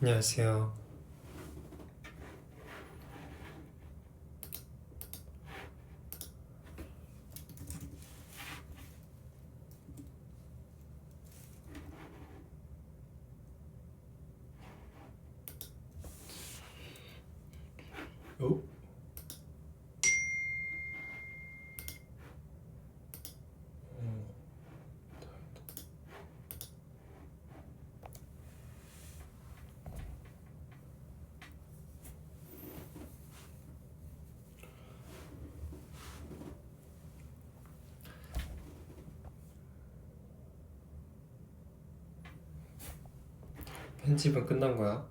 안녕하세요. 어? 편집은 끝난 거야?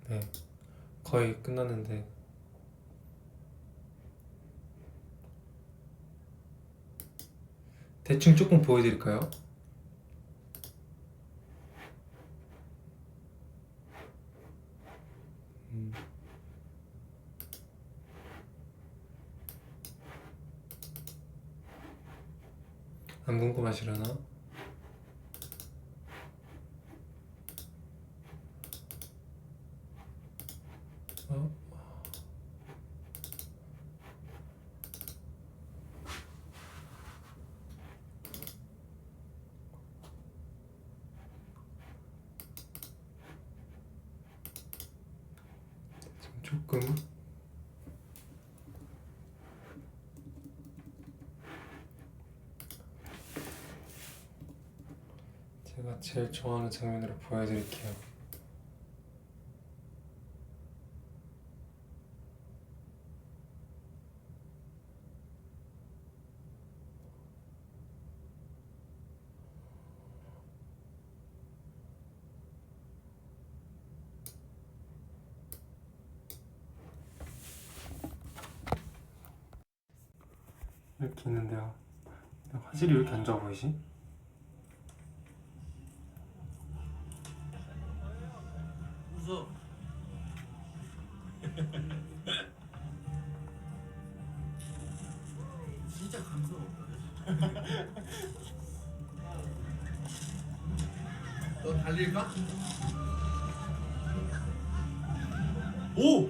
네, 거의 끝났는데 대충 조금 보여드릴까요? 안 궁금하시려나? 어? 조금 제가 제일 좋아하는 장면으로 보여드릴게요. 이렇게 있는데요. 화질이 왜 이렇게 안 좋아 보이지? 웃어. 진짜 감성. 너 달릴까? 오!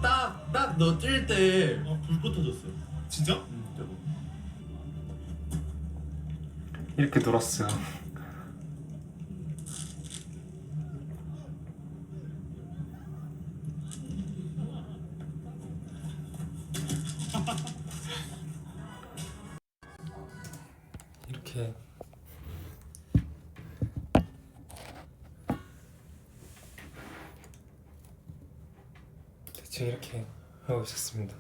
딱 너 뛸 때 불꽃 터졌어요. 진짜? 대박. 이렇게 놀았어요. 이렇게 대충 이렇게 하고 있었습니다.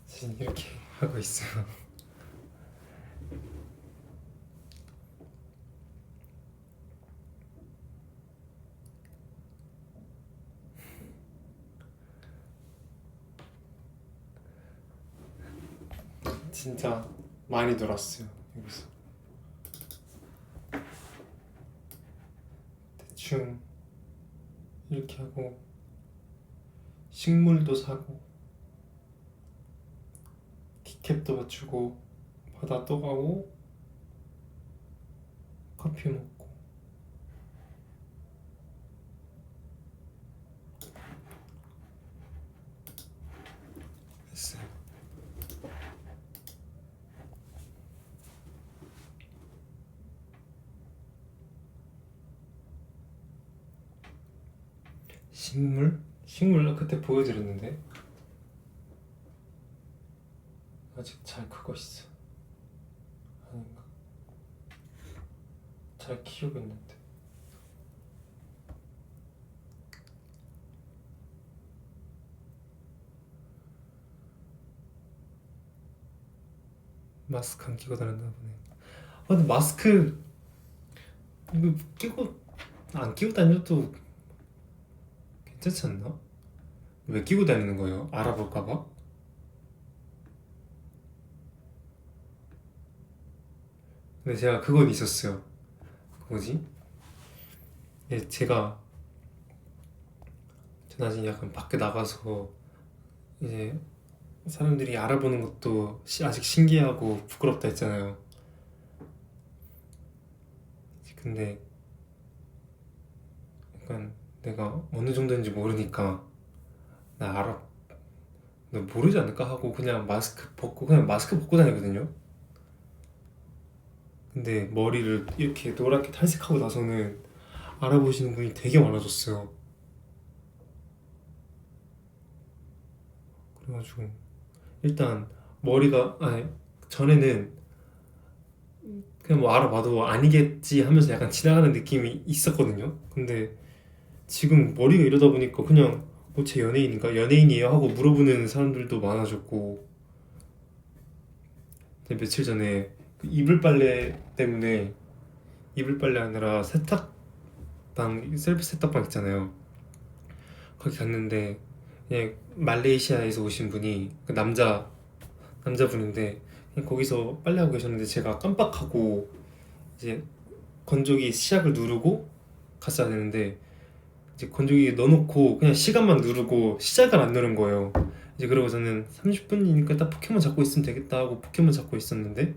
지금 이렇게 하고 있어요. 진짜 많이 놀았어요, 여기서. 대충 이렇게 하고 식물도 사고 키캡도 맞추고 바다 또 가고 커피 먹고 했어요. 식물? 식물 그때 보여드렸는데 아직 잘 크고 있어. 아닌가? 잘 키우고 있는데. 마스크 안 끼고 다녔나 보네. 아, 근데 마스크 이거 끼고 안 끼고 다녀도 괜찮지 않나? 왜 끼고 다니는 거예요? 알아볼까봐? 근데 제가 그건 있었어요. 그 뭐지? 예, 제가 저 나중에 약간 밖에 나가서 이제 사람들이 알아보는 것도 아직 신기하고 부끄럽다 했잖아요. 근데 약간 내가 어느 정도인지 모르니까 나 알아, 나 모르지 않을까 하고 그냥 마스크 벗고 다니거든요. 근데 머리를 이렇게 노랗게 탈색하고 나서는 알아보시는 분이 되게 많아졌어요. 그래가지고 일단 머리가 아니 전에는 그냥 뭐 알아봐도 아니겠지 하면서 약간 지나가는 느낌이 있었거든요. 근데 지금 머리가 이러다 보니까 그냥 제 연예인인가? 연예인이에요? 하고 물어보는 사람들도 많아졌고. 근데 며칠 전에 그 이불 빨래 때문에 이불 빨래 하느라 셀프 세탁방 있잖아요. 거기 갔는데 그냥 말레이시아에서 오신 분이 그 남자분인데 그냥 거기서 빨래하고 계셨는데 제가 깜빡하고 이제 건조기 시작을 누르고 갔어야 되는데 이제 건조기 넣어놓고 그냥 시간만 누르고 시작을 안 누른 거예요. 이제 그러고 저는 30분이니까 딱 포켓몬 잡고 있으면 되겠다 하고 포켓몬 잡고 있었는데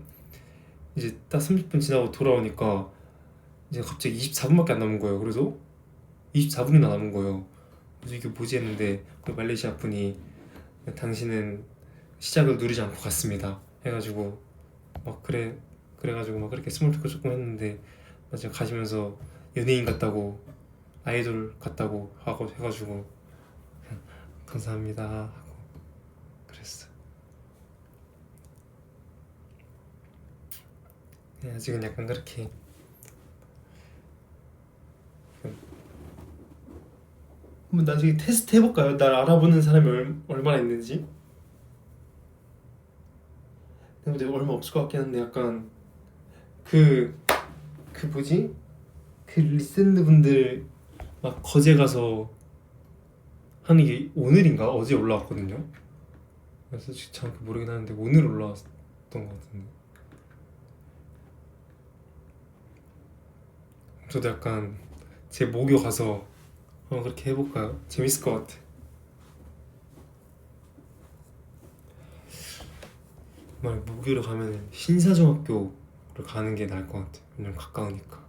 이제 딱 30분 지나고 돌아오니까 이제 갑자기 24분밖에 안 남은 거예요. 그래서 24분이나 남은 거예요. 그래서 이게 뭐지 했는데 그 말레이시아 분이 당신은 시작을 누르지 않고 갔습니다 해가지고 막 그래가지고 막 그렇게 스몰 토크 조금 했는데 나중에 가시면서 연예인 같다고 아이돌 같다고 하고 해가지고 감사합니다 하고 그랬어. 아직은 약간 그렇게 한번 나중에 테스트 해볼까요? 날 알아보는 사람이 얼마나 있는지. 근데 얼마 없을 것 같긴 한데 약간 그 뭐지? 그 리센드 분들 막 거제 가서 하는 게 오늘인가 어제 올라왔거든요. 그래서 정확히 모르긴 하는데 오늘 올라왔던 것 같은데 저도 약간 제 모교 가서 그렇게 해볼까요? 재밌을 것 같아. 만약 모교를 가면 신사중학교를 가는 게 나을 것 같아. 왜냐면 가까우니까.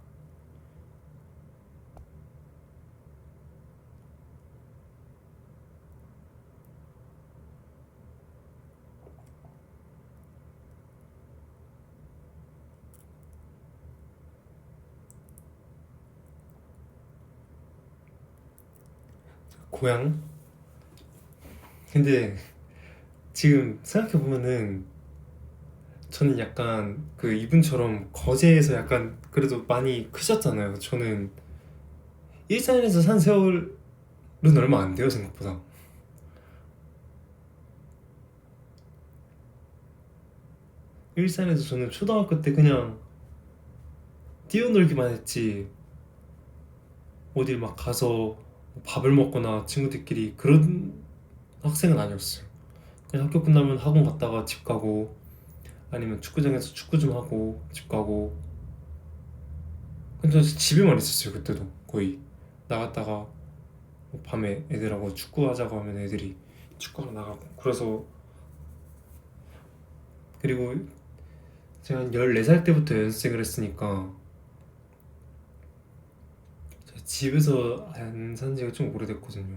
고향? 근데 지금 생각해보면은 저는 약간 그 이분처럼 거제에서 약간 그래도 많이 크셨잖아요. 저는 일산에서 산 세월은 얼마 안 돼요, 생각보다. 일산에서 저는 초등학교 때 그냥 뛰어놀기만 했지 어딜 막 가서 밥을 먹거나 친구들끼리 그런 학생은 아니었어요. 그냥 학교 끝나면 학원 갔다가 집 가고 아니면 축구장에서 축구 좀 하고 집 가고. 근데 저 집에만 있었어요 그때도 거의. 나갔다가 뭐 밤에 애들하고 축구하자고 하면 애들이 축구하러 나가고. 그래서 그리고 제가 한 14살 때부터 연습생을 했으니까 제가 집에서 안 산 지가 좀 오래됐거든요.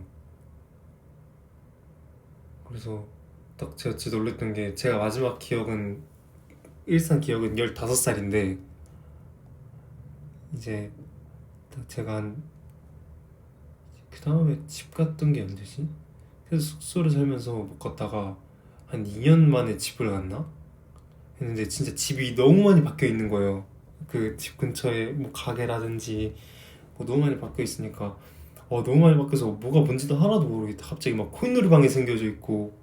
그래서 딱 제가 진짜 놀랬던 게 제가 마지막 기억은 일산 기억은 15살인데 이제 딱 제가 그 다음에 집 갔던 게 언제지? 그래서 숙소를 살면서 못 갔다가 한 2년 만에 집을 갔나? 했는데 진짜 집이 너무 많이 바뀌어 있는 거예요. 그 집 근처에 뭐 가게라든지 뭐 너무 많이 바뀌어 있으니까 너무 많이 바뀌어서 뭐가 뭔지도 하나도 모르겠다. 갑자기 막 코인놀이방이 생겨져 있고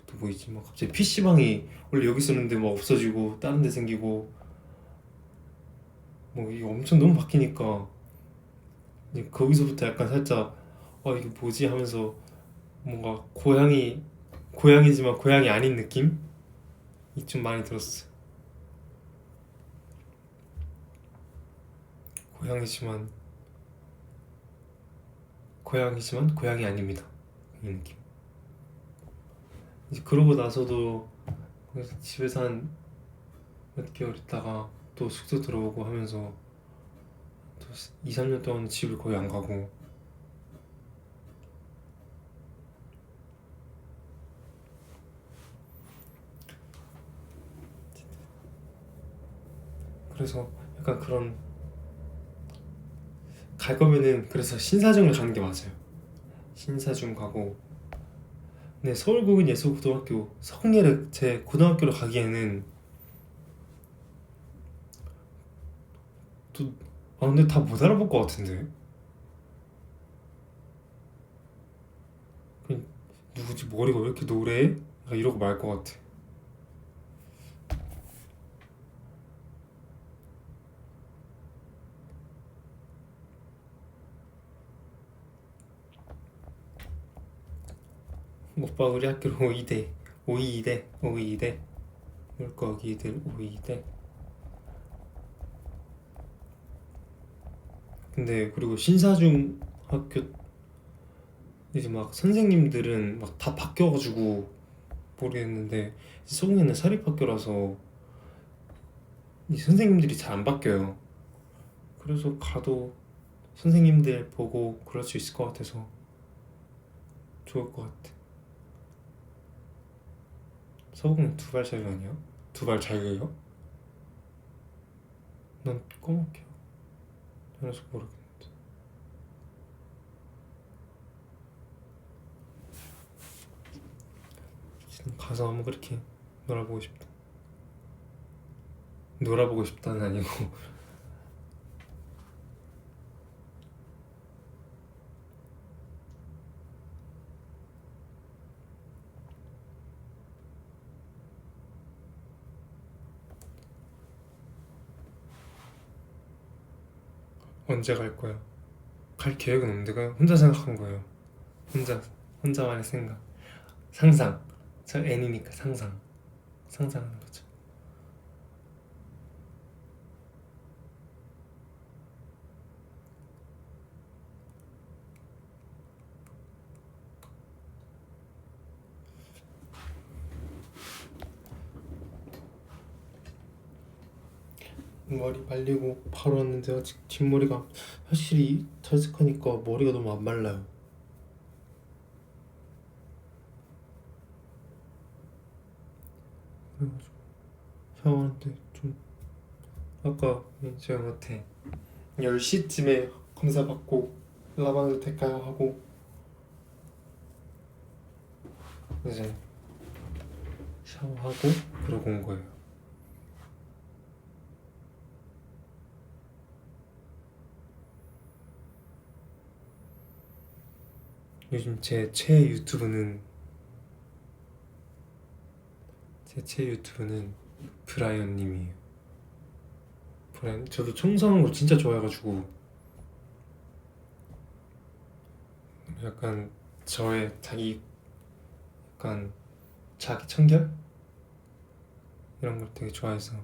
또 뭐 있지? 막 갑자기 PC방이 원래 여기 있었는데 막 없어지고 다른 데 생기고 뭐 이게 엄청 너무 바뀌니까 이제 거기서부터 약간 살짝 이게 뭐지 하면서 뭔가 고향이지만 고향이 아닌 느낌이 좀 많이 들었어요. 고향이지만 고양이지만 고양이 아닙니다. 이 느낌. 이제 그러고 나서도 그래서 집에서 한 몇 개월 있다가 또 숙소 들어오고 하면서 또 2, 3년 동안 집을 거의 안 가고. 그래서 약간 그런 갈 거면은 그래서 신사중을 가는 게 맞아요. 신사중 가고. 근데 서울국민예술고등학교 성예를 제 고등학교로 가기에는 또 근데 다 못 알아볼 것 같은데. 그냥 누구지 머리가 왜 이렇게 노래? 약간 이러고 말 것 같아. 오빠 우리 학교로 5이대 522대 물고기들 522대. 근데 그리고 신사중 학교 이제 막 선생님들은 막 다 바뀌어가지고 모르겠는데 소궁에는 사립학교라서 이 선생님들이 잘 안 바뀌어요. 그래서 가도 선생님들 보고 그럴 수 있을 것 같아서 좋을 것 같아. 서궁은 2발 자유 아니야? 2발 자유예요? 난 꺼먹혀. 그래서 모르겠는데. 지금 가서 한번 그렇게 놀아보고 싶다. 놀아보고 싶다는 아니고 언제 갈 거야? 갈 계획은 없는데 그냥 혼자 생각한 거예요. 혼자만의 생각, 상상. 저 N이니까 상상하는 거죠. 머리 말리고 바로 왔는데 아직 뒷머리가 확실히 탈색하니까 머리가 너무 안 말라요. 그래가지고 샤워하는데 좀 아까 제가 못해 10시쯤에 검사 받고 라방을 될까요 하고 이제 샤워하고 그러고 온 거예요. 요즘 제 최애 유튜브는 브라이언님이에요. 브라이언 저도 청소하는 걸 진짜 좋아해가지고 약간 저의 약간 자기 청결 이런 걸 되게 좋아해서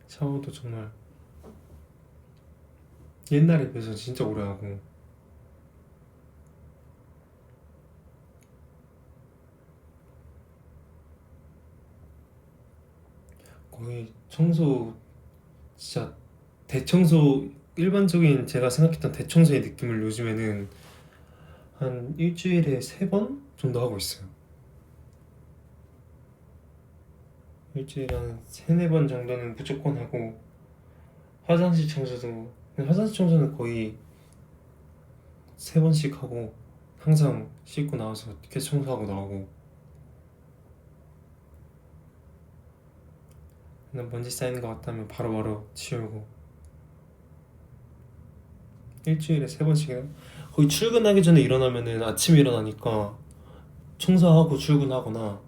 샤워도 정말 옛날에 비해서 진짜 오래 하고. 거의 청소 진짜 대청소 일반적인 제가 생각했던 대청소의 느낌을 요즘에는 한 일주일에 3번 정도 하고 있어요. 일주일에 한 3, 4번 정도는 무조건 하고 화장실 청소는 거의 3번씩 하고 항상 씻고 나와서 계속 청소하고 나오고 그냥 먼지 쌓이는 것 같다면 바로바로 치우고 일주일에 3번씩이나 거의 출근하기 전에 일어나면은 아침에 일어나니까 청소하고 출근하거나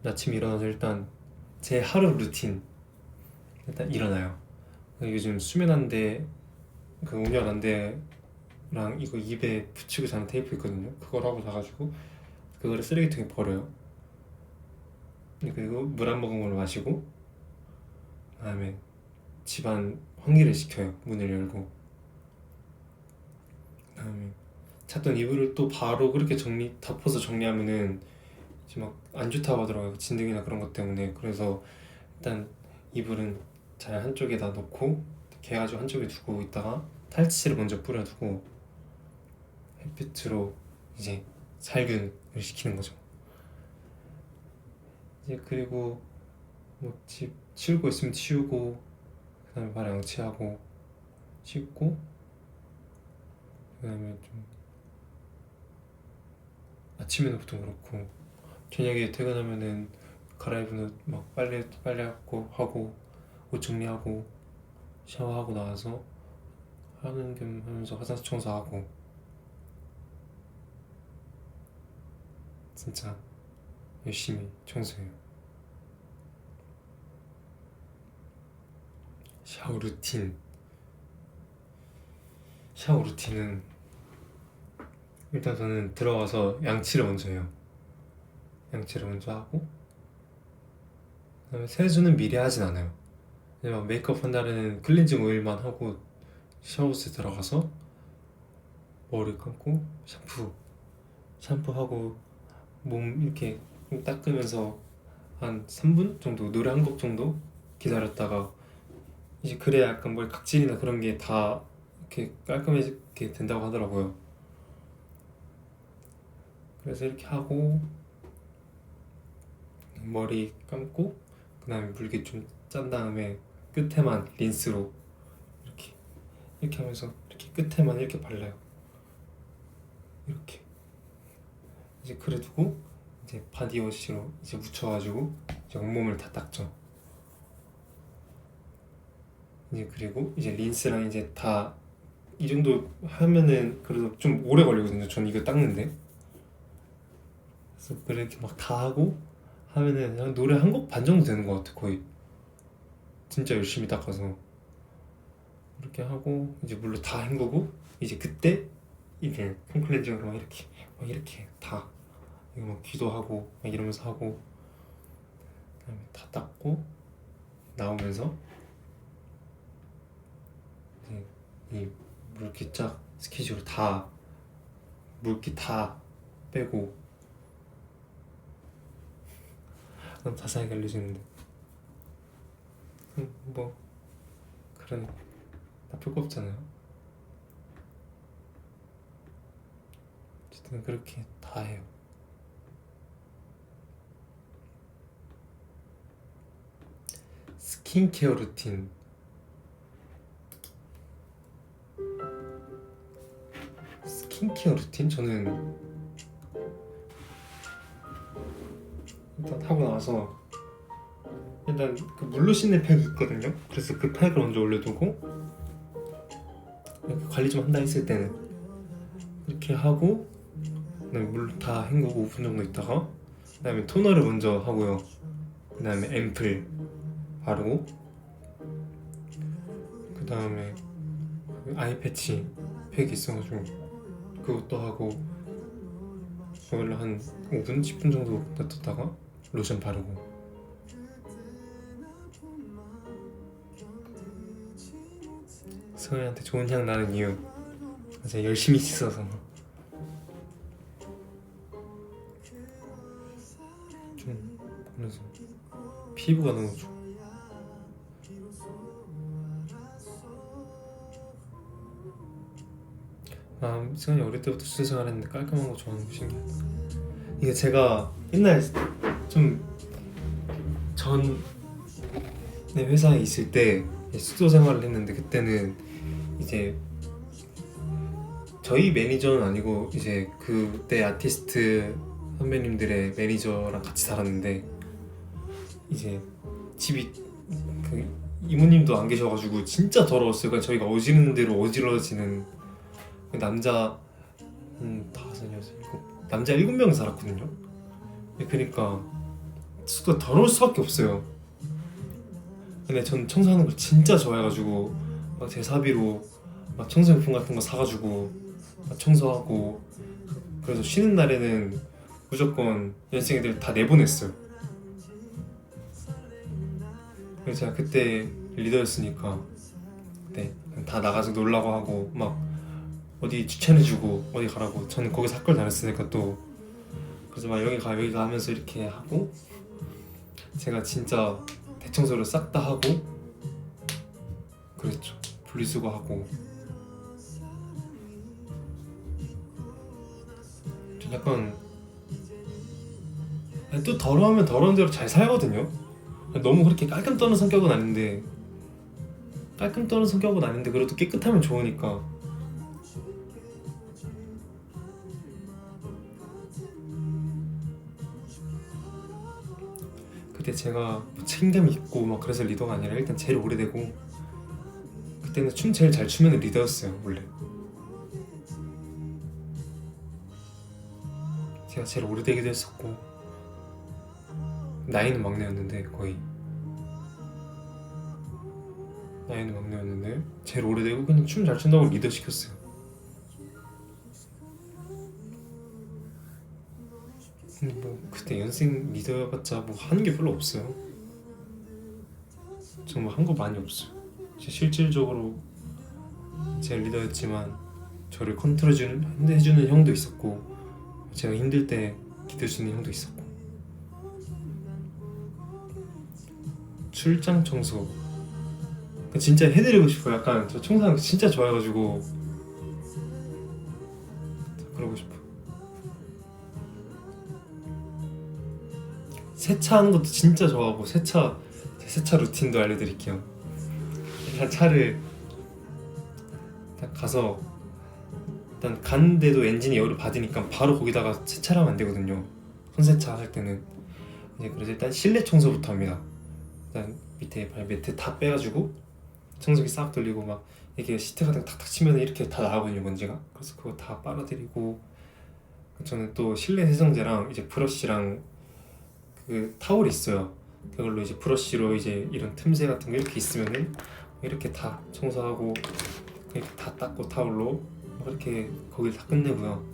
아침에 일어나서 일단 제 하루 루틴 일단 일어나요. 요즘 수면 안대 그 온열 안대랑 이거 입에 붙이고 자는 테이프 있거든요. 그걸 하고 자가지고 그거를 쓰레기통에 버려요. 그리고 물 한 모금을 마시고 그다음에 집안 환기를 시켜요. 문을 열고. 그다음에 잤던 이불을 또 바로 그렇게 덮어서 정리하면은 이제 막 안 좋다고 하더라고요. 진드기나 그런 것 때문에. 그래서 일단 이불은 잘 한쪽에다 놓고 이렇게 해가지고 한쪽에 두고 있다가 탈취를 먼저 뿌려두고 햇빛으로 이제 살균을 시키는 거죠. 이제 그리고 뭐 집 치울 거 있으면 치우고, 그다음에 발 양치하고 씻고, 그다음에 좀 아침에는 보통 그렇고 저녁에 퇴근하면은 갈아입은 옷 막 빨래 하고 옷 정리하고 샤워하고 나와서 하는 겸 하면서 화장실 청소하고. 진짜 열심히 청소해요. 샤워 루틴은 일단 저는 들어가서 양치를 먼저 해요. 양치를 먼저 하고, 그다음에 세수는 미리 하진 않아요. 그냥 메이크업 한 날에는 클렌징 오일만 하고 샤워실에 들어가서 머리 감고 샴푸하고 몸 이렇게 닦으면서 한 3분 정도, 노래 한 곡 정도 기다렸다가, 이제 그래야 약간 머리 각질이나 그런 게 다 이렇게 깔끔하게 된다고 하더라고요. 그래서 이렇게 하고 머리 감고, 그 다음에 물기 좀 짠 다음에 끝에만 린스로 이렇게 하면서 이렇게 끝에만 이렇게 발라요. 이렇게 이제 그래 두고 이제 바디워시로 이제 묻혀가지고 이제 온몸을 다 닦죠. 이제 그리고 이제 린스랑 이제 다 이 정도 하면은 그래도 좀 오래 걸리거든요. 전 이거 닦는데. 그래서 그렇게 막 다 하고 하면은 한 노래 한 곡 반 정도 되는 것 같아. 거의 진짜 열심히 닦아서. 이렇게 하고 이제 물로 다 헹구고, 이제 그때 이게 폼클렌징으로 막 이렇게 다 이거 막 기도하고 막 이러면서 하고, 그다음에 다 닦고 나오면서 이제 이 물기 쫙 스키즈로 다 물기 다 빼고. 너무 자세하게 알려주는데 뭐 그런 나쁠 거 없잖아요. 어쨌든 그렇게 다 해요. 스킨케어 루틴. 저는 일단 하고 나서 일단 그 물로 씻는 팩이 있거든요. 그래서 그 팩을 먼저 올려두고, 관리 좀 한다 했을 때는 이렇게 하고, 그다음에 물 다 헹구고 5분 정도 있다가, 그다음에 토너를 먼저 하고요. 그다음에 앰플 바르고, 그다음에 아이 패치 팩이 있어가지고 그것도 하고, 그걸로 한 5분, 10분 정도 놔뒀다가 로션 바르고. 소희한테 좋은 향 나는 이유, 제가 열심히 씻어서. 좀 그래서 피부가 너무 좋아. 승환이 어릴 때부터 수생활 했는데 깔끔한 거 좋아하는 거 신기하다. 이게 제가 옛날 좀 전에 회사에 있을 때 숙소 생활을 했는데, 그때는 이제 저희 매니저는 아니고 이제 그때 아티스트 선배님들의 매니저랑 같이 살았는데, 이제 집이 그 이모님도 안 계셔가지고 진짜 더러웠어요. 그러니까 저희가 어지르는 대로 어지러지는, 남자 5, 6, 7, 남자 7명 살았거든요. 그러니까 숙소가 더러울 수밖에 없어요. 근데 전 청소하는 걸 진짜 좋아해가지고 막 제 사비로 막 청소용품 같은 거 사가지고 막 청소하고, 그래서 쉬는 날에는 무조건 연습생 애들 다 내보냈어요. 그래서 제가 그때 리더였으니까 네, 다 나가서 놀라고 하고 막 어디 추천해주고 어디 가라고 저는 거기서 학교를 다녔으니까 또 그래서 막 여기 가 여기 가 하면서 이렇게 하고 제가 진짜 대청소를 싹 다 하고 그랬죠. 분리수거하고 좀 약간 또 더러우면 더러운 대로 잘 살거든요. 너무 그렇게 깔끔 떠는 성격은 아닌데 그래도 깨끗하면 좋으니까. 그때 제가 책임감이 있고 막 그래서 리더가 아니라 일단 제일 오래되고 그때는 춤 제일 잘 추면 리더였어요 원래. 제가 제일 오래되기도 했었고 나이는 막내였는데 제일 오래되고 그냥 춤 잘 춘다고 리더 시켰어요. 근데 뭐 그때 연생 리더여봤자 뭐 하는 게 별로 없어요. 정말 한 거 많이 없어요. 실질적으로 제가 리더였지만 저를 해주는 형도 있었고 제가 힘들 때 기대주는 형도 있었고 출장 청소 진짜 해드리고 싶어요. 약간 저 청소하는 거 진짜 좋아해가지고 그러고 싶어. 세차하는 것도 진짜 좋아하고 제 세차 루틴도 알려드릴게요. 일단 차를 딱 가서 일단 갔는데도 엔진이 열을 받으니까 바로 거기다가 세차를 하면 안 되거든요. 손세차 할 때는 이제 그래서 일단 실내 청소부터 합니다. 일단 밑에 발매트 다 빼가지고 청소기 싹 돌리고 막 이게 시트 같은 거 탁탁 치면 이렇게 다 나가거든요 먼지가. 그래서 그거 다 빨아들이고 저는 또 실내 세정제랑 이제 브러쉬랑 그 타올이 있어요. 그걸로 이제 브러쉬로 이제 이런 틈새 같은 거 이렇게 있으면은 이렇게 다 청소하고 이렇게 다 닦고 타올로 이렇게 거기를 다 끝내고요.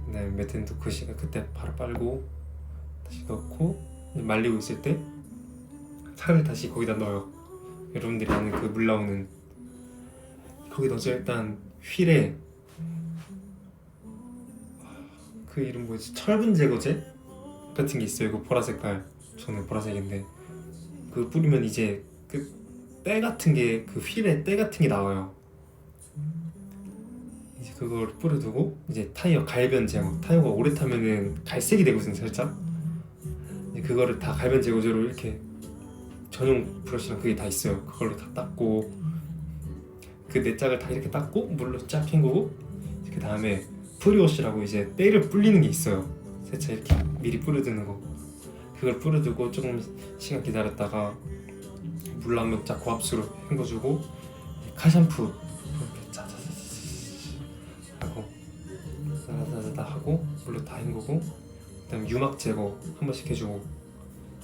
네, 매트도 그 시간 그때 바로 빨고 다시 넣고 말리고 있을 때 차를 다시 거기다 넣어요. 여러분들이 아는 그 물 나오는 거기 넣어서 일단 휠에 그 이름 뭐지? 철분 제거제 같은 게 있어요. 그 보라 색깔. 저는 보라색인데 그걸 뿌리면 이제 그 때 같은 게 그 휠에 때 같은 게 나와요. 이제 그걸 뿌려두고 이제 타이어 갈변 제거. 타이어가 오래 타면은 갈색이 되거든요 살짝. 그거를 다 갈변 제거제로 이렇게 전용 브러쉬랑 그게 다 있어요. 그걸로 다 닦고 그 네 짝을 다 이렇게 닦고 물로 쫙 헹구고 그 다음에 프리워시라고 이제 때를 불리는 게 있어요. 세차 이렇게 미리 뿌려두는 거. 그걸 뿌려두고 조금 시간 기다렸다가 물 나오면 쫙 고압수로 헹궈주고 칼샴푸 이렇게 짜자자자 하고 짜자자자 하고 물로 다 헹구고 그다음 유막 제거 한 번씩 해주고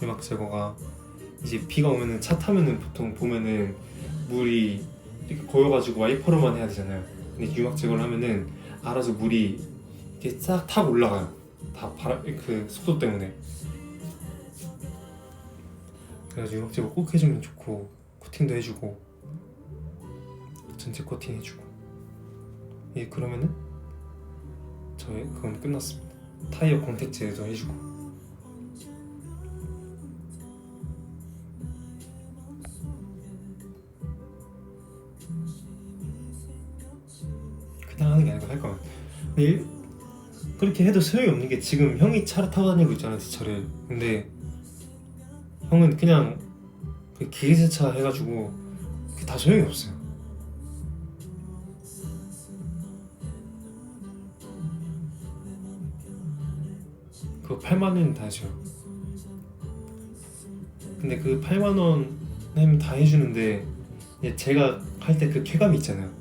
유막 제거가 이제 비가 오면은 차 타면은 보통 보면은 물이 이렇게 고여가지고 와이퍼로만 해야 되잖아요. 근데 유막 제거를 하면은 알아서 물이 이렇게 싹 타고 올라가요. 다 바람 그 속도 때문에. 그래서 유막 제거 꼭 해주면 좋고 코팅도 해주고 전체 코팅 해주고 예 그러면은 저의 그건 끝났습니다. 타이어 광택제도 해주고 그냥 하는 게 아니고 할 거면 근데 그렇게 해도 소용이 없는 게 지금 형이 차를 타고 다니고 있잖아요 제 차를. 근데 형은 그냥 그 기계세차 해가지고 그게 다 소용이 없어요. 그거 8만 원 다 해줘요. 근데 그 8만 원 다 해주는데 제가 할 때 그 쾌감이 있잖아요.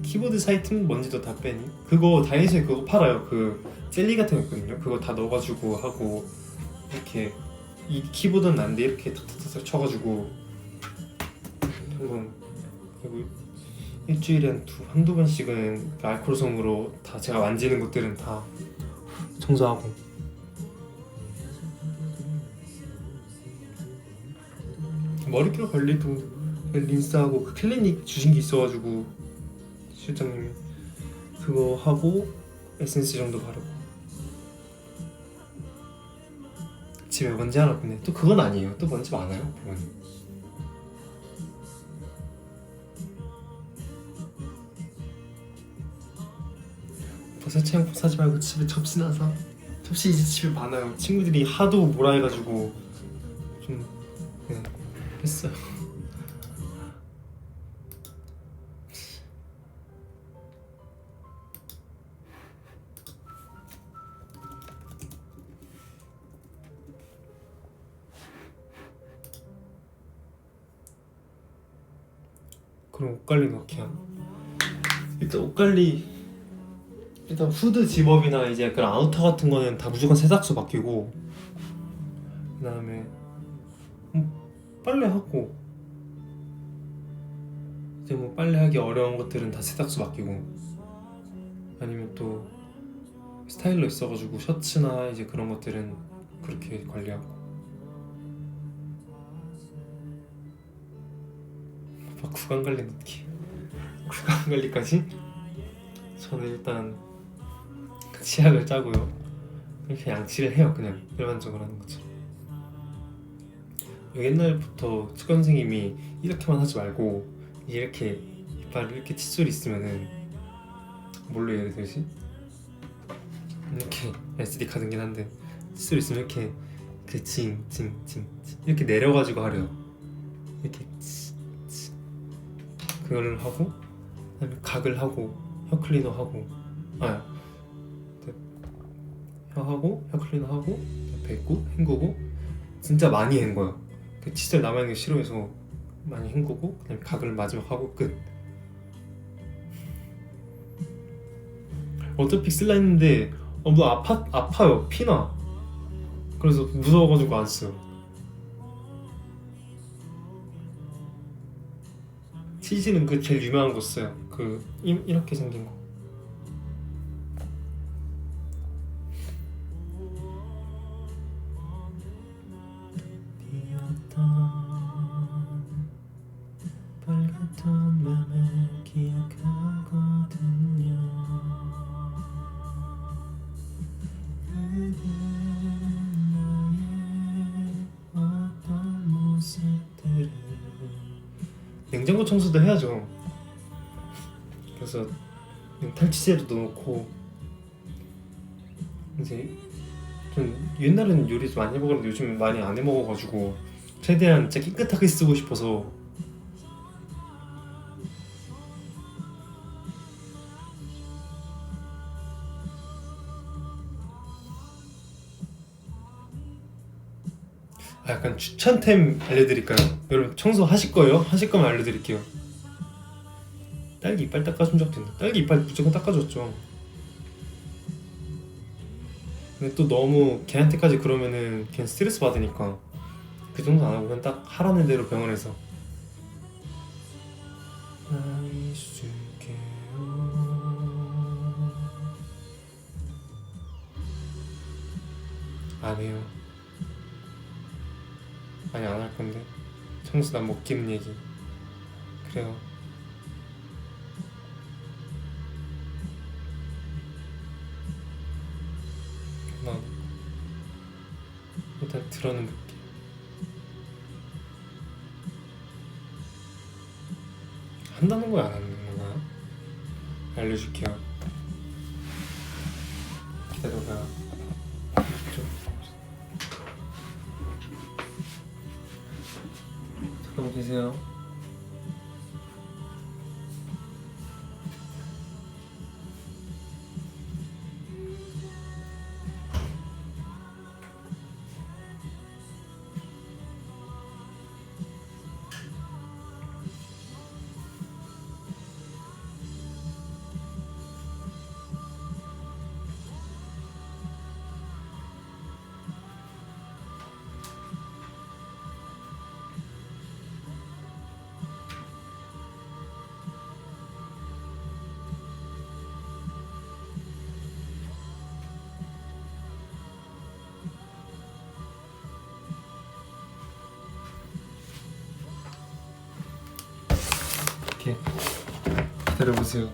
키보드 사이트는 먼지도 다 빼니 그거 다이소에 그거 팔아요. 그 젤리 같은 거 있거든요. 그거 다 넣어가지고 하고 이렇게 이 키보드는 안 돼 이렇게 탁탁탁 쳐가지고 한번 그리고 일주일에 한두 번씩은 그 알코올솜으로 다 제가 만지는 것들은 다 청소하고 머릿결 관리도 린스하고 그 클리닉 주신 게 있어가지고 실장님이 그거 하고 에센스 정도 바르고 집에 먼지 하나 뿌네. 또 그건 아니에요. 또 먼지 많아요 보면. 버섯채 사지 말고 집에 접시나 사. 접시 이제 집에 많아요. 친구들이 하도 뭐라 해가지고 좀 했어요. 그럼 옷관리 넣기야. 일단 옷관리 일단 후드 집업이나 이제 그런 아우터 같은 거는 다 무조건 세탁소 맡기고, 그 다음에 빨래하고, 이제 뭐 빨래하기 어려운 것들은 다 세탁소 맡기고, 아니면 또 스타일러 있어가지고 셔츠나 이제 그런 것들은 그렇게 관리하고. 막 구강 관리 넣기. 구강 관리까지? 저는 일단 치약을 짜고요. 이렇게 양치를 해요. 그냥 일반적으로 하는 거죠. 옛날부터 치과 선생님이 이렇게만 하지 말고 이렇게 이빨 이렇게 칫솔 있으면은 뭘로 예를 들지? 이렇게 SD 카드긴 한데 칫솔 있으면 이렇게 그 징징징 이렇게 내려가지고 하래요. 이렇게 그거를 하고, 그다음에 각을 하고 혀 클리너 하고 혀 하고 혀 클리너 하고 뱉고 헹구고, 진짜 많이 헹궈요. 그 칫솔 남아있는 거 싫어해서 많이 헹구고, 그다음에 각을 마지막 하고 끝. 어차피 쓸라 했는데 뭐 아파요. 피나. 그래서 무서워가지고 안 써요. 치즈는 그 제일 유명한 거 써요. 그 이렇게 생긴 거. 빨갛던 맘을 기억하거든요. 어떤 모습들을. 냉장고 청소도 해야죠. 그래서 탈취제도 넣고, 이제 좀 옛날에는 요리 좀 많이 해먹었는데 요즘 많이 안 해먹어가지고 최대한 진짜 깨끗하게 쓰고 싶어서. 약간 추천템 알려드릴까요? 여러분 청소 하실 거예요? 하실 거면 알려드릴게요. 딸기 이빨 닦아준 적도 있는데, 딸기 이빨 무조건 닦아줬죠. 근데 또 너무 걔한테까지 그러면은 걔는 스트레스 받으니까 그 정도 안 하고 그냥 딱 하라는 대로 병원에서 안 해요. 아니 안 할 건데. 청소 난 못 끼는 얘기. 그래요. 난 일단 들어는 볼게. 한다는 거야 안 하는 건가요? 알려줄게요. 기다려봐. 잠깐만 계세요. 기다려보세요.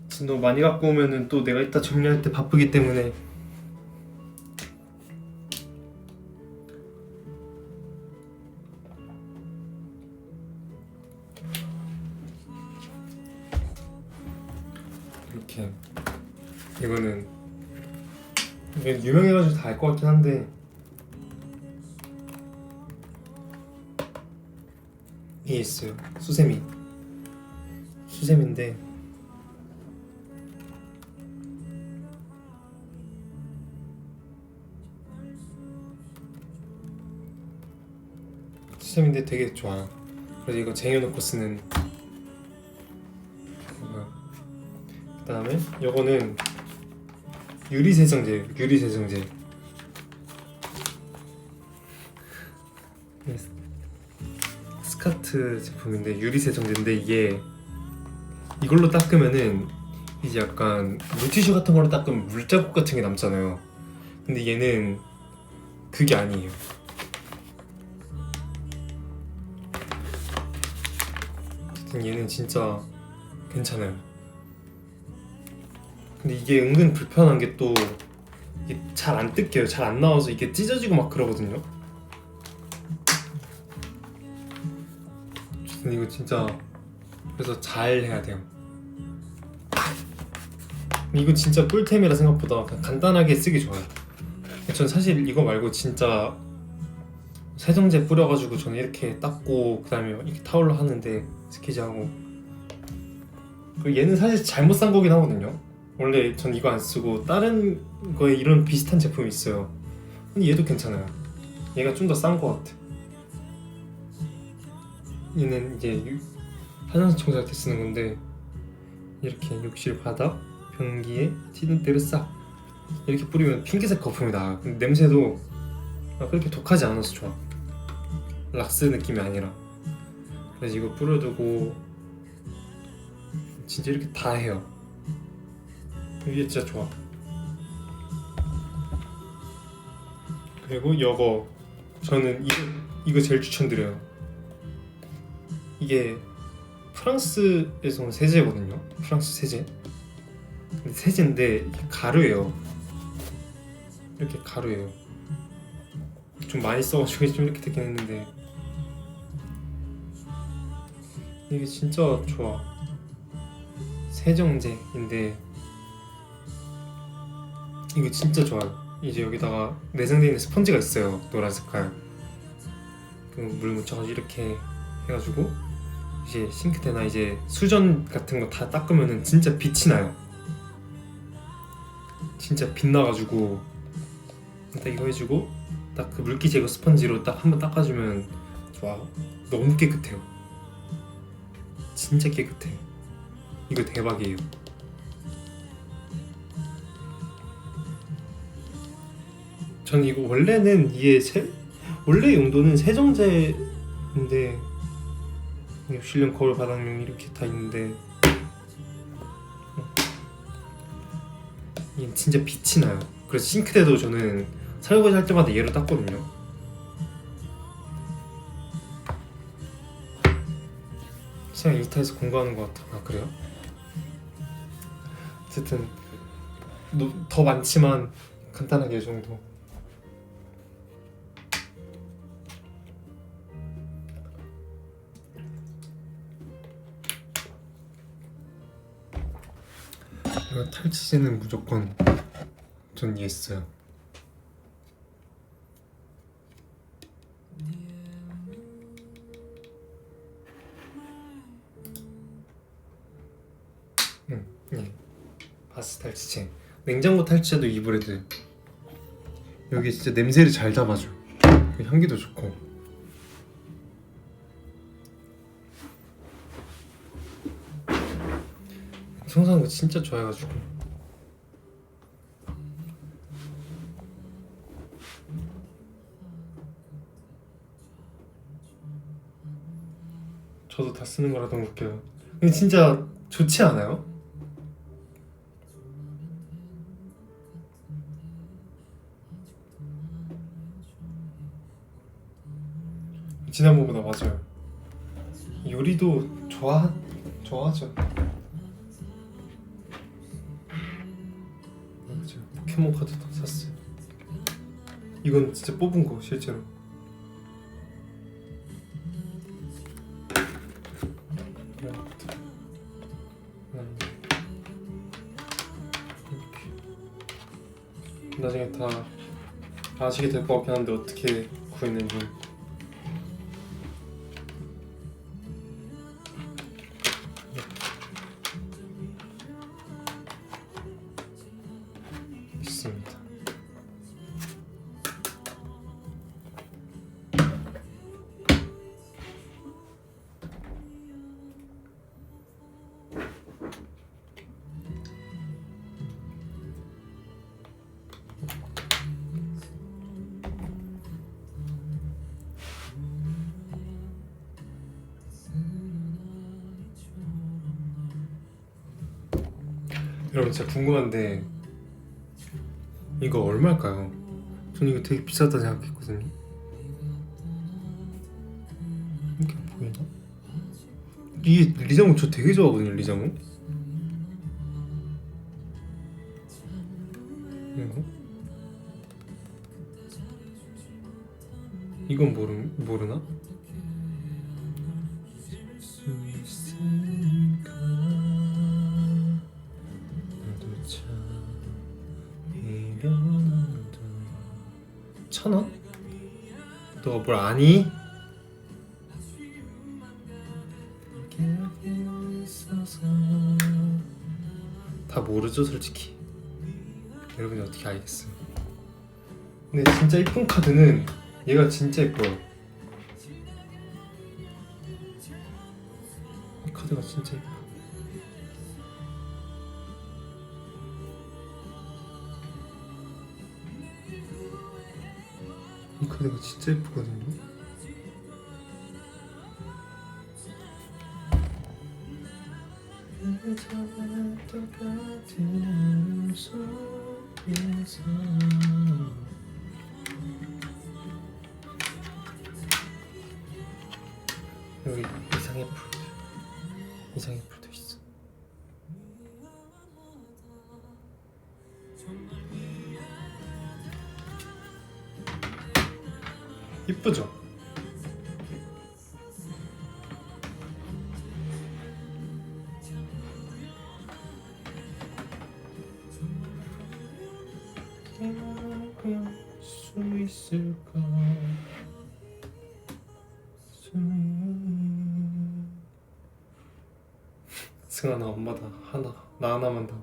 진짜 너무 많이 갖고 오면은 또 내가 이따 정리할 때 바쁘기 때문에. 이렇게 이거는 이게 유명해가지고 다 알 것 같긴 한데 이게 있어요. 수세미인데 되게 좋아요. 그래서 이거 쟁여놓고 쓰는 거고요. 그 다음에 요거는 유리세정제. 스카트 제품인데 유리세정제인데 이게 이걸로 닦으면은 이제 약간 물티슈 같은 걸로 닦으면 물자국 같은 게 남잖아요. 근데 얘는 그게 아니에요. 어쨌든 얘는 진짜 괜찮아요. 근데 이게 은근 불편한 게 또 이게 잘 안 뜯겨요. 잘 안 나와서 이게 찢어지고 막 그러거든요. 어쨌든 이거 진짜 그래서 잘 해야 돼요. 이거 진짜 꿀템이라 생각보다 그냥 간단하게 쓰기 좋아요. 전 사실 이거 말고 진짜 세정제 뿌려가지고 저는 이렇게 닦고 그 다음에 이렇게 타올로 하는데 스키즈하고. 그리고 얘는 사실 잘못 산 거긴 하거든요. 원래 전 이거 안 쓰고 다른 거에 이런 비슷한 제품이 있어요. 근데 얘도 괜찮아요. 얘가 좀 더 싼 거 같아. 얘는 이제 화장실 청소할 때 쓰는 건데 이렇게 욕실 바닥 변기에 티눈때를 싹 이렇게 뿌리면 핑크색 거품이 나와요. 근데 냄새도 그렇게 독하지 않아서 좋아. 락스 느낌이 아니라. 그래서 이거 뿌려두고 진짜 이렇게 다 해요. 이게 진짜 좋아. 그리고 이거 저는 이거 제일 추천드려요. 이게 프랑스에서 온 세제거든요. 프랑스 세제. 근데 세제인데 이게 가루예요. 이렇게 가루예요. 좀 많이 써가지고 좀 이렇게 되긴 했는데 이게 진짜 좋아. 세정제인데 이거 진짜 좋아요. 이제 여기다가 내장되어 있는 스펀지가 있어요. 노란 색깔. 그 물 묻혀가지고 이렇게 해가지고 이제 싱크대나 이제 수전 같은 거 다 닦으면은 진짜 빛이 나요. 진짜 빛나가지고 딱 이거 해주고 딱 그 물기 제거 스펀지로 딱 한번 닦아주면 와 너무 깨끗해요. 진짜 깨끗해. 이거 대박이에요. 전 이거 원래는 원래 용도는 세정제인데 욕실용 거울 바닥용 이렇게 다 있는데 이게 진짜 빛이 나요. 그래서 싱크대도 저는 설거지 할 때마다 얘로 닦거든요. 그냥 인스타에서 공부하는 것 같아. 아 그래요? 어쨌든 더 많지만 간단하게 이 정도. 이거 탈취제는 무조건 전 예스요. 예. 바스 탈취제. 냉장고 탈취제도 이브레드. 여기 진짜 냄새를 잘 잡아줘. 향기도 좋고. 청소하는 거 진짜 좋아해가지고. 저도 다 쓰는 거라 너무 웃겨요. 근데 진짜 좋지 않아요? 지난번보다 맞아요. 요리도 좋아하죠. 맞아요. 포켓몬 카드도 샀어요. 이건 진짜 뽑은 거 실제로. 이렇게. 나중에 다 아시게 될 것 같긴 한데 어떻게 구했는지. 있습니다. 여러분 진짜 궁금한데 이거 얼마일까요? 전 이거 되게 비싸다 생각했거든요. 이게 보이나? 이게 리자몽 저 되게 좋아하거든요. 리자몽 이건 모르나? 천 원? 너가 뭘 아니? 다 모르죠 솔직히. 여러분이 어떻게 알겠어요? 근데 진짜 이쁜 카드는 얘가 진짜 예뻐요. 이 카드가 진짜 예뻐. 이 카드가 진짜 예쁘거든요. 여기 이상의 풀도 있어. 이쁘죠? 수 있을까? 승아나 엄마다 하나 나 하나만 더.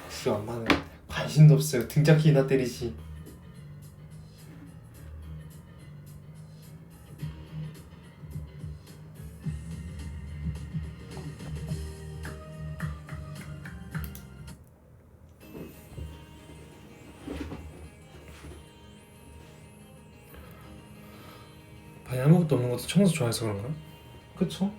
진짜 엄마는 관심도 없어요. 등짝이나 때리지. 방에 아무것도 없는 것도 청소 좋아해서 그런가? 그쵸?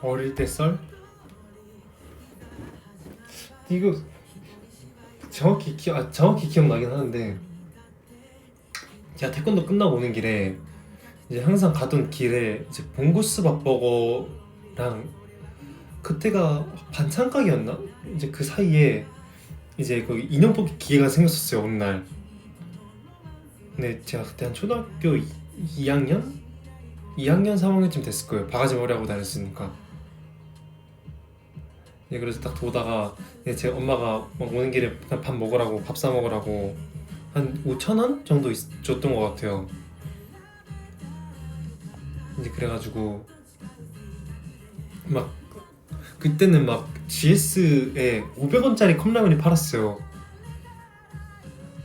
어릴 때 썰? 이거 정확히 기억나긴 하는데 제가 태권도 끝나고 오는 길에 이제 항상 가던 길에 이제 봉고스 밥버거랑 그때가 반찬 가게였나? 이제 그 사이에 이제 거기 인형 뽑기 기계가 생겼었어요 어느 날. 근데 제가 그때 한 초등학교 2학년? 2학년 3학년쯤 됐을 거예요. 바가지 머리하고 다녔으니까. 예, 그래서 딱 보다가 제 엄마가 막 오는 길에 그냥 밥 먹으라고 밥 사 먹으라고 한 5,000원 정도 줬던 것 같아요. 이제 그래가지고 막 그때는 막 GS에 500원짜리 컵라면이 팔았어요.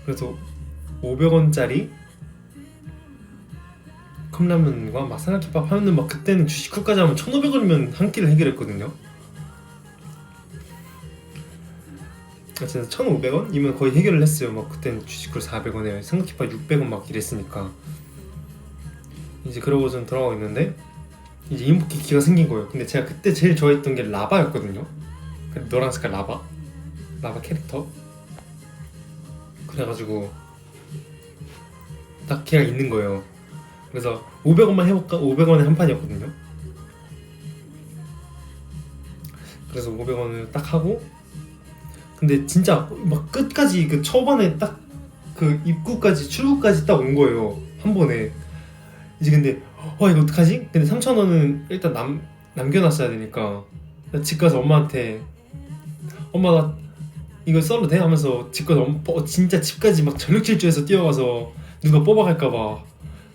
그래서 500원짜리 컵라면과 막 삼각김밥 하면은 막 그때는 주식후까지 하면 1,500원이면 한 끼를 해결했거든요. 진짜 1,500원이면 거의 해결을 했어요. 막 그때는 주식후 400원에 삼각김밥 600원 막 이랬으니까. 이제 그러고 좀 돌아가고 있는데 이제 이목기가 생긴 거예요. 근데 제가 그때 제일 좋아했던 게 라바였거든요. 그 노란 색깔 라바 캐릭터. 그래가지고 딱 걔가 있는 거예요. 그래서 500원만 해볼까? 500원에 한 판이었거든요. 그래서 500원을 딱 하고, 근데 진짜 막 끝까지 그 초반에 딱 그 입구까지 출구까지 딱 온 거예요. 한 번에. 이제 근데 이거 어떡하지? 근데 3,000원은 일단 남겨놨어야 되니까 집 가서 엄마한테 엄마가 이거 써도 돼? 하면서 집 가서 진짜 집까지 막 전력 질주해서 뛰어가서 누가 뽑아갈까봐.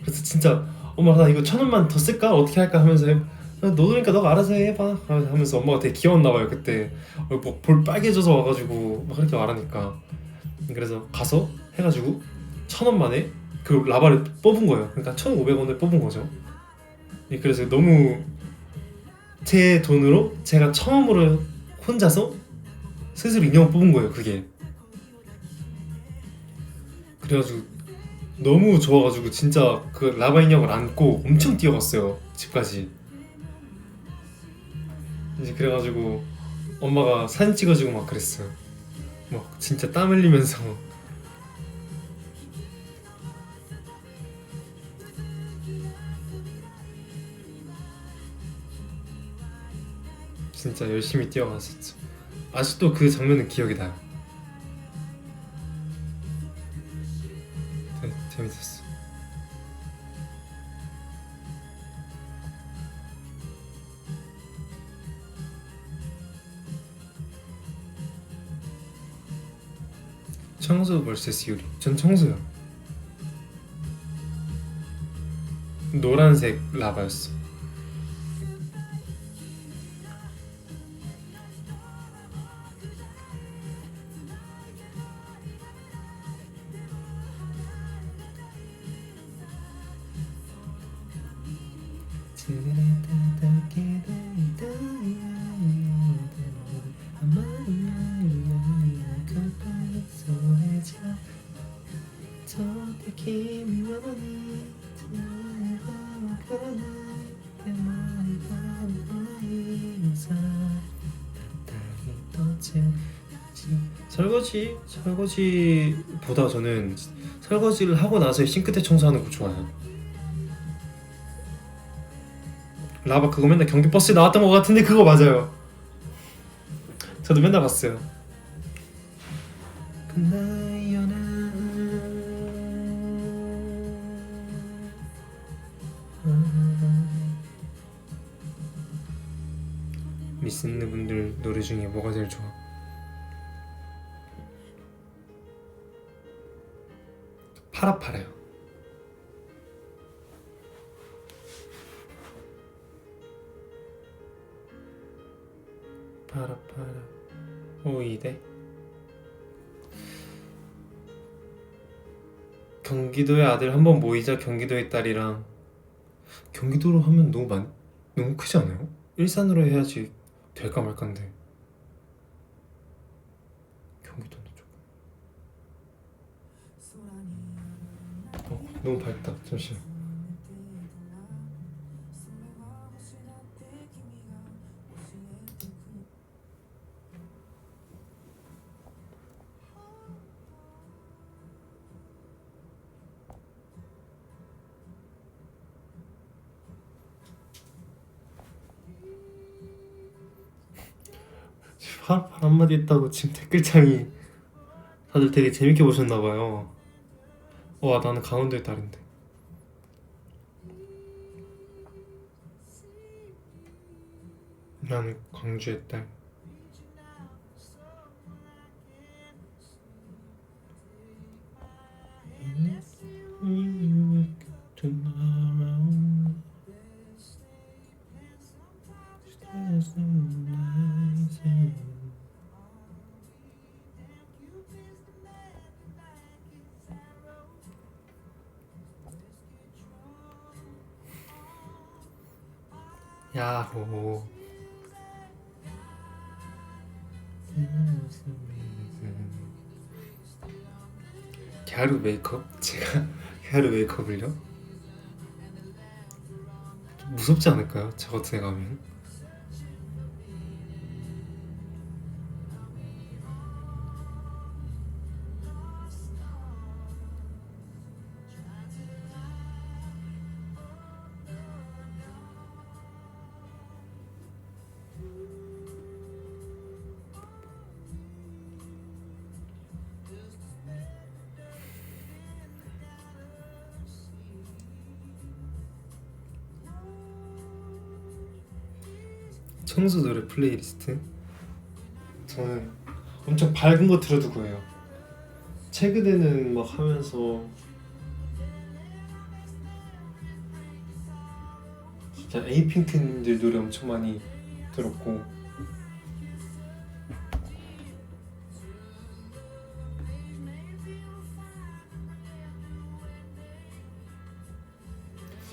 그래서 진짜 엄마 나 이거 1,000원만 더 쓸까? 어떻게 할까? 하면서 너도니까 너가 알아서 해봐 하면서 엄마가 되게 귀여웠나봐요. 그때 볼 빨개져서 와가지고 막 그렇게 말하니까. 그래서 가서 해가지고 1,000원 만에 그 라바를 뽑은 거예요. 그러니까 1,500원을 뽑은 거죠. 그래서 너무 제 돈으로 제가 처음으로 혼자서 스스로 인형을 뽑은 거예요. 그게. 그래가지고 너무 좋아가지고 진짜 그 라바 인형을 안고 엄청 뛰어갔어요. 집까지. 이제 그래가지고 엄마가 사진 찍어주고 막 그랬어요. 막 진짜 땀 흘리면서. 진짜 열심히 뛰어갔었죠. 아직도 그 장면은 기억이 나요. 재밌었어. 청소 vs 유리. 전 청소요. 노란색 라바였어. 설거지보다 저는 설거지를 하고 나서 싱크대 청소하는 거 좋아해요. 라바 그거 맨날 경기 버스에 나왔던 것 같은데 그거 맞아요. 저도 맨날 봤어요. 미스는 분들 노래 중에 뭐가 제일 좋아? 파라파라요. 파라파라 오이대. 경기도의 아들 한번 모이자. 경기도의 딸이랑. 경기도로 하면 너무 크지 않아요? 일산으로 해야지 될까 말까인데. 경기도는 조금. 너무 밝다. 잠시만. 말 한마디 했다고 지금 댓글창이 다들 되게 재밌게 보셨나봐요. 와, 나는 강원도의 딸인데. 나는 광주의 딸. 야호. 갸루 메이크업? 제가 갸루 메이크업을요? 좀 무섭지 않을까요? 저 같은 애가 하면? 청소 노래 플레이리스트? 저는 엄청 밝은 거 틀어두고 해요. 최근에는 막 하면서 진짜 에이핑크님들 노래 엄청 많이 들었고,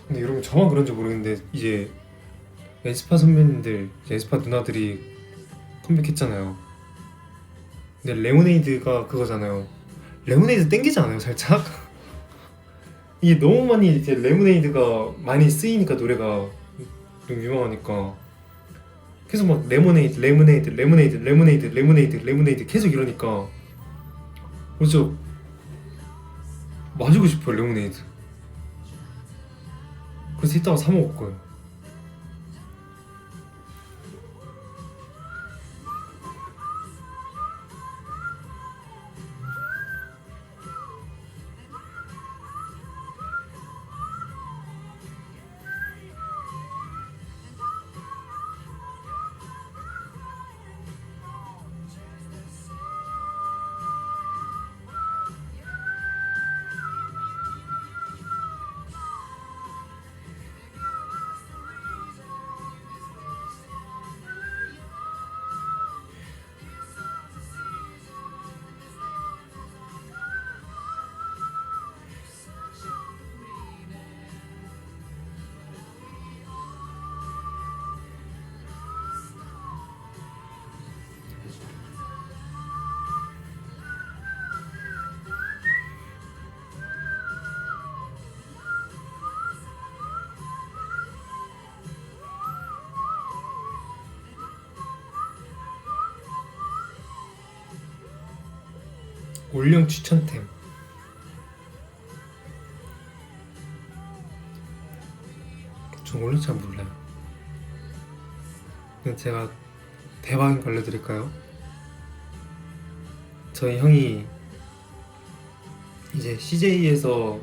근데 여러분 저만 그런지 모르겠는데 이제 에스파 선배님들, 이제 에스파 누나들이 컴백했잖아요. 근데 레모네이드가 그거잖아요. 레모네이드 땡기지 않아요, 살짝? 이게 너무 많이 이제 레모네이드가 많이 쓰이니까 노래가 좀 유명하니까 계속 막 레모네이드, 레모네이드, 레모네이드, 레모네이드, 레모네이드, 레모네이드 계속 이러니까 그래서 마시고 싶어요, 레모네이드. 그래서 이따가 사 먹을 거예요. 올영 추천템. 저 올영 잘 몰라요. 그냥 제가 대박인 거 알려드릴까요? 저희 형이 이제 CJ에서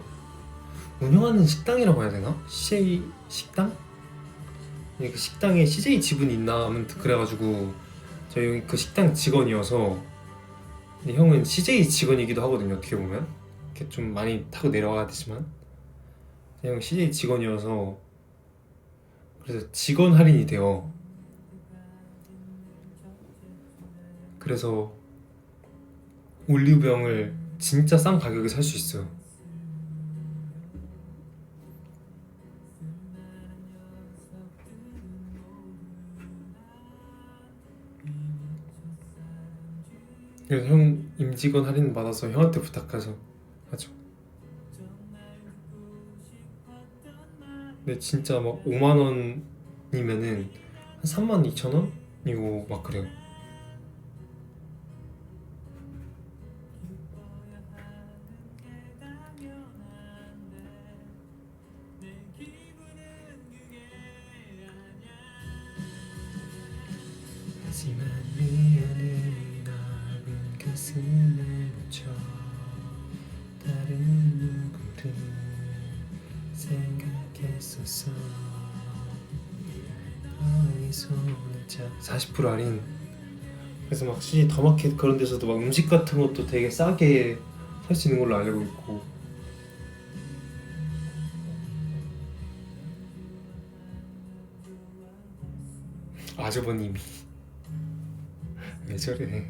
운영하는 식당이라고 해야 되나? CJ 식당? 그 식당에 CJ 지분이 있나 아무튼 그래가지고 저희 형이 그 식당 직원이어서, 근데 형은 CJ 직원이기도 하거든요, 어떻게 보면. 이렇게 좀 많이 타고 내려가야 되지만 형은 CJ 직원이어서 그래서 직원 할인이 돼요. 그래서 올리브영을 진짜 싼 가격에 살 수 있어요. 그래서 형 임직원 할인 받아서 형한테 부탁해서 하죠. 근데 진짜 막 5만 원이면은 한 3만 2천 원이고 막 그래요. 하지만 미안해, 넓은 가슴에 묻혀 다른 누구를 생각했었어. 너의 손을 잡 40% 할인. 그래서 막 CJ 더마켓 그런 데서도 막 음식 같은 것도 되게 싸게 살 수 있는 걸로 알고 있고. 아주버님이 왜 저래?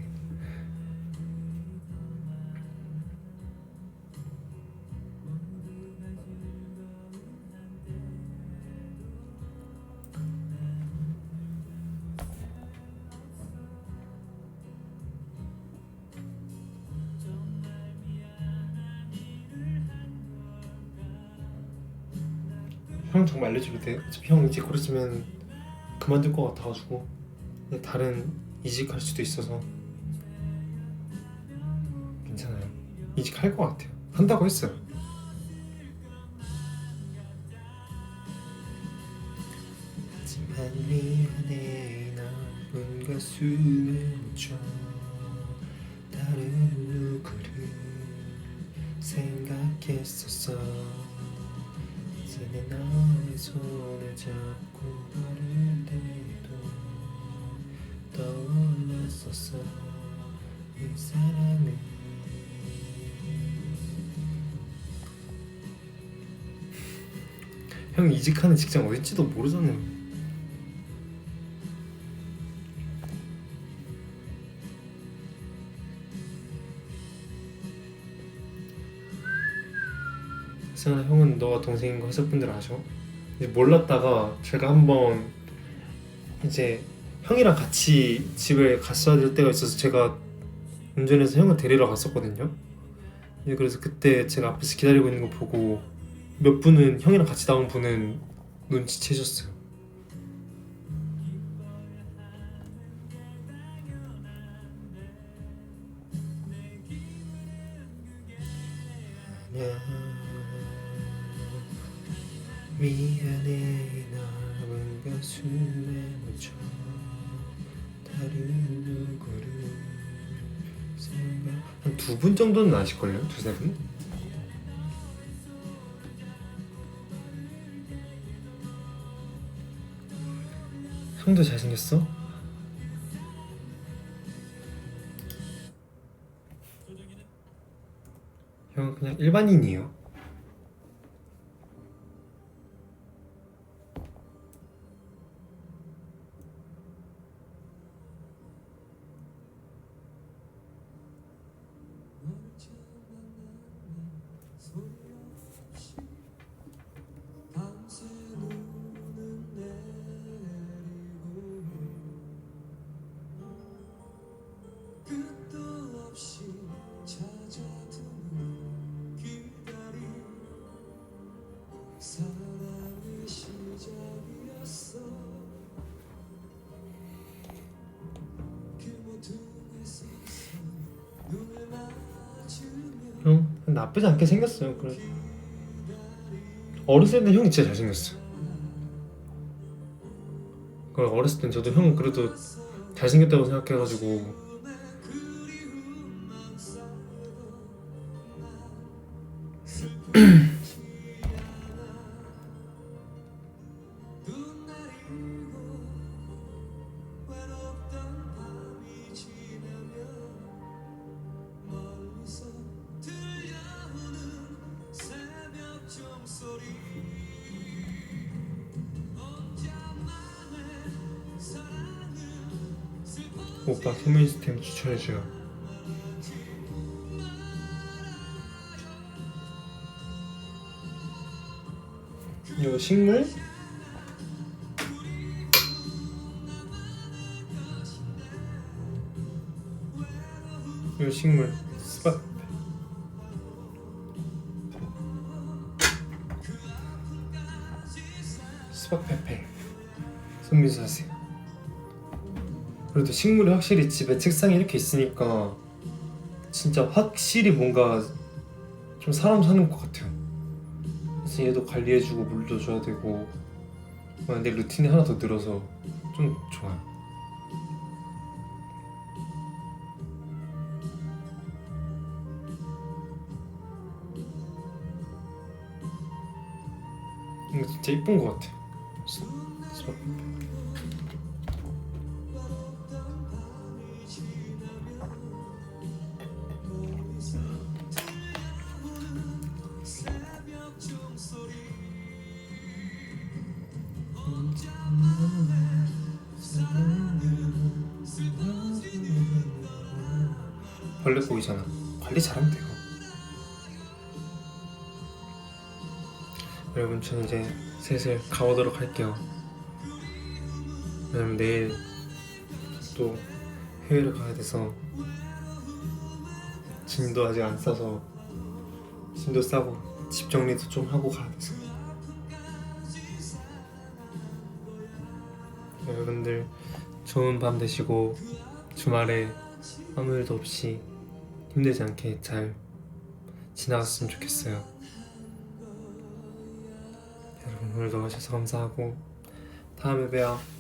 형 정말 알려줘도 돼? 어차피 형 이직 그랬으면 그만둘 것 같아가지고 근데 다른 이직할 수도 있어서 괜찮아요. 이직할 것 같아요. 한다고 했어요. 하지만 미안해 나 뭔가 숨을 멈춰 다른 누구를 생각했었어 이제 내 너의 손을 잡고 걸을 때도 떠올랐었어 이 사람을 형 이직하는 직장 어딘지도 모르잖아요. 승환아 형은 너가 동생인 거 회사분들 아셔? 이제 몰랐다가 제가 한번 이제 형이랑 같이 집에 갔어야 될 때가 있어서 제가 운전해서 형을 데리러 갔었거든요. 이제 그래서 그때 제가 앞에서 기다리고 있는 거 보고 몇 분은 형이랑 같이 나온 분은 눈치채셨어요. 미안해 나 뭔가 숨에 묻혀 다른 누구를 생각 한 두 분 정도는 아실걸요? 두세 분? 형도 잘생겼어? 형은 그냥 일반인이에요. 형 나쁘지 않게 생겼어요. 그래. 어렸을 때 형이 진짜 잘생겼어. 그 어렸을 땐 저도 형 그래도 잘생겼다고 생각해가지고 오빠 소민스템 추천해줘요. 요 식물? 요 식물 스박페페 손민수 하세요. 그래도 식물이 확실히 집에 책상에 이렇게 있으니까 진짜 확실히 뭔가 좀 사람 사는 것 같아요. 그래서 얘도 관리해주고 물도 줘야 되고 내 루틴이 하나 더 늘어서 좀 좋아요. 이거 진짜 이쁜 것 같아. 벌레 보이잖아. 관리 잘하면 돼요. 여러분 저는 이제 슬슬 가보도록 할게요. 왜냐면 내일 또 해외를 가야 돼서 짐도 아직 안 싸서 짐도 싸고 집 정리도 좀 하고 가야 돼서 여러분들 좋은 밤 되시고 주말에 아무 일도 없이 힘들지 않게 잘 지나갔으면 좋겠어요. 여러분 오늘도 와주셔서 감사하고 다음에 봬요.